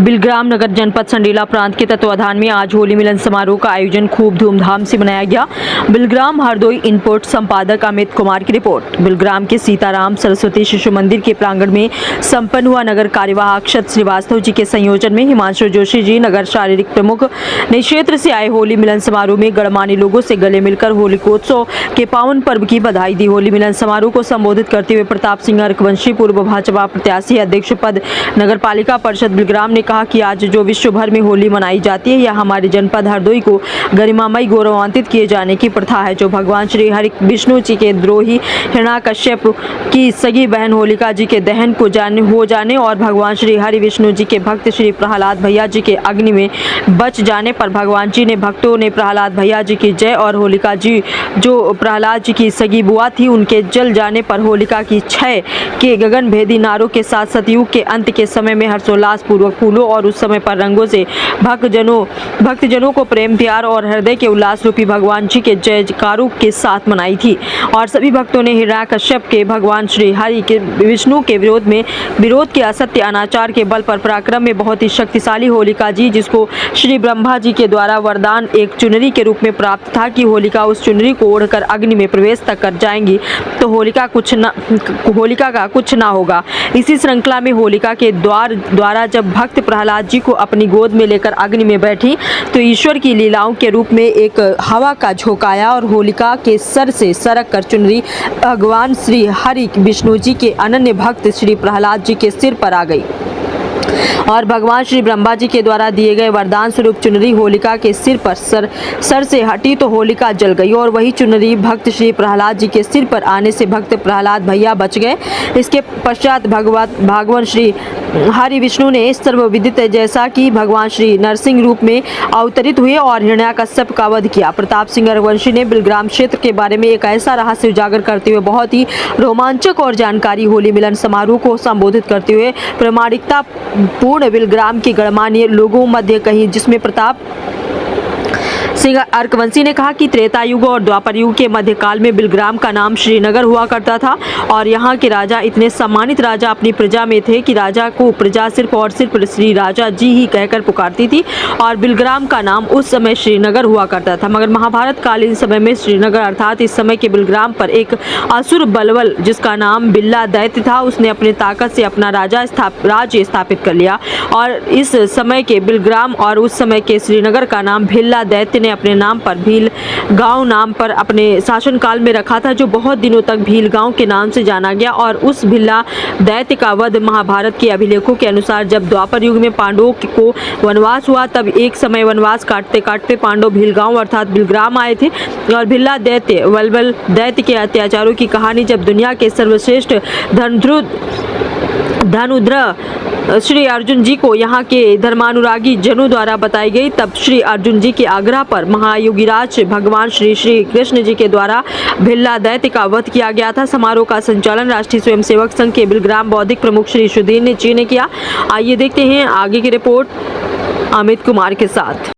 बिलग्राम नगर जनपद संडीला प्रांत के तत्वाधान में आज होली मिलन समारोह का आयोजन खूब धूमधाम से मनाया गया। बिलग्राम हरदोई इनपुट संपादक अमित कुमार की रिपोर्ट। बिलग्राम के सीताराम सरस्वती शिशु मंदिर के प्रांगण में संपन्न हुआ नगर कार्यवाहक अक्षत श्रीवास्तव जी के संयोजन में हिमांशु जोशी जी नगर शारीरिक प्रमुख नए क्षेत्र से आए होली मिलन समारोह में गणमान्य लोगों से गले मिलकर होलिकोत्सव के पावन पर्व की बधाई दी। होली मिलन समारोह को संबोधित करते हुए प्रताप सिंह अर्कवंशी पूर्व भाजपा प्रत्याशी अध्यक्ष पद नगर पालिका परिषद बिलग्राम ने कहा कि आज जो विश्व भर में होली मनाई जाती है, यह हमारे जनपद हरदोई को गरिमामय गौरवान्वित किए जाने की प्रथा है। जो भगवान श्री हरि विष्णु जी के द्रोही हिरण्याकश्यप की सगी बहन होलिका जी के दहन को हो जाने और भगवान श्री हरि विष्णु जी के भक्त श्री प्रहलाद भैया जी के अग्नि में बच जाने पर भगवान जी ने भक्तों ने प्रहलाद भैया जी की जय और होलिका जी जो प्रहलाद जी की सगी बुआ थी उनके जल जाने पर होलिका की क्षय के गगन भेदी नारों के साथ सतयुग के अंत के समय में हर्षोल्लास पूर्वक फूलों और उस समय पर रंगों से भक्तजनों को प्रेम प्यार और हृदय के उल्लास रूपी भगवान जी के जयकारों के साथ मनाई थी और सभी भक्तों ने हिरण्याकश्यप के भगवान श्री हरि के विष्णु के विरोध के असत्य अनाचार के बल पर पराक्रम में बहुत ही शक्तिशाली होलिका जी, जिसको श्री ब्रह्मा जी के द्वारा वरदान एक चुनरी के रूप में प्राप्त था कि होलिका उस चुनरी को ओढ़कर अग्नि में प्रवेश तक कर जाएंगी तो होलिका का कुछ ना होगा। इसी श्रृंखला में होलिका के द्वारा जब भक्त प्रहलाद जी को अपनी गोद में लेकर अग्नि में बैठी तो ईश्वर की लीलाओं के रूप में एक हवा का झोंका आया और होलिका के सर से सरक कर चुनरी भगवान श्री हरि विष्णु जी के अनन्य भक्त श्री प्रहलाद जी के सिर पर आ गई और भगवान श्री ब्रह्मा जी के द्वारा दिए गए वरदान स्वरूप चुनरी होलिका के सिर पर सर से हटी तो होलिका जल गई और वही चुनरी भक्त श्री प्रहलाद जी के सिर पर आने से भक्त प्रहलाद भैया बच गए। इसके पश्चात भगवान श्री हरि विष्णु ने सर्वविदित जैसा कि भगवान श्री नरसिंह रूप में अवतरित हुए और हिरण्याकश्यप का वध किया। प्रताप सिंह अर्कवंशी ने बिलग्राम क्षेत्र के बारे में एक ऐसा रहस्य उजागर करते हुए बहुत ही रोमांचक और जानकारी होली मिलन समारोह को संबोधित करते हुए प्रामाणिकता पूर्ण बिलग्राम के गणमान्य लोगों मध्य कही, जिसमें प्रताप सिंह अर्कवंशी ने कहा कि त्रेता युग और द्वापर युग के मध्यकाल में बिलग्राम का नाम श्रीनगर हुआ करता था और यहाँ के राजा इतने सम्मानित राजा अपनी प्रजा में थे कि राजा को प्रजा सिर्फ और सिर्फ श्री राजा जी ही कहकर पुकारती थी और बिलग्राम का नाम उस समय श्रीनगर हुआ करता था। मगर महाभारत कालीन समय में श्रीनगर अर्थात इस समय के बिलग्राम पर एक असुर बलवल जिसका नाम बिल्ला दैत्य था, उसने अपने ताकत से अपना राज्य स्थापित कर लिया और इस समय के बिलग्राम और उस समय के श्रीनगर का नाम भिल्ला दैत्य ने अपने नाम पर भील गांव नाम पर अपने शासनकाल में रखा था, जो बहुत दिनों तक भील गांव के नाम से जाना गया। और उस भिल्ला दैत्य का वध महाभारत के अभिलेखों के अनुसार जब द्वापर युग में पांडवों को वनवास हुआ तब एक समय वनवास काटते काटते पांडव भील गांव अर्थात बिलग्राम आए थे और भिल्ला दैत्य वल्वल दैत्य के अत्याचारों की कहानी जब दुनिया के सर्वश्रेष्ठ धनुद्र श्री अर्जुन जी को यहाँ के धर्मानुरागी जनों द्वारा बताई गई, तब श्री अर्जुन जी के आग्रह पर महायोगीराज भगवान श्री कृष्ण जी के द्वारा भिल्ला दैत्य का वध किया गया था। समारोह का संचालन राष्ट्रीय स्वयंसेवक संघ के बिलग्राम बौद्धिक प्रमुख श्री सुधीर जी ने किया। आइए देखते हैं आगे की रिपोर्ट अमित कुमार के साथ।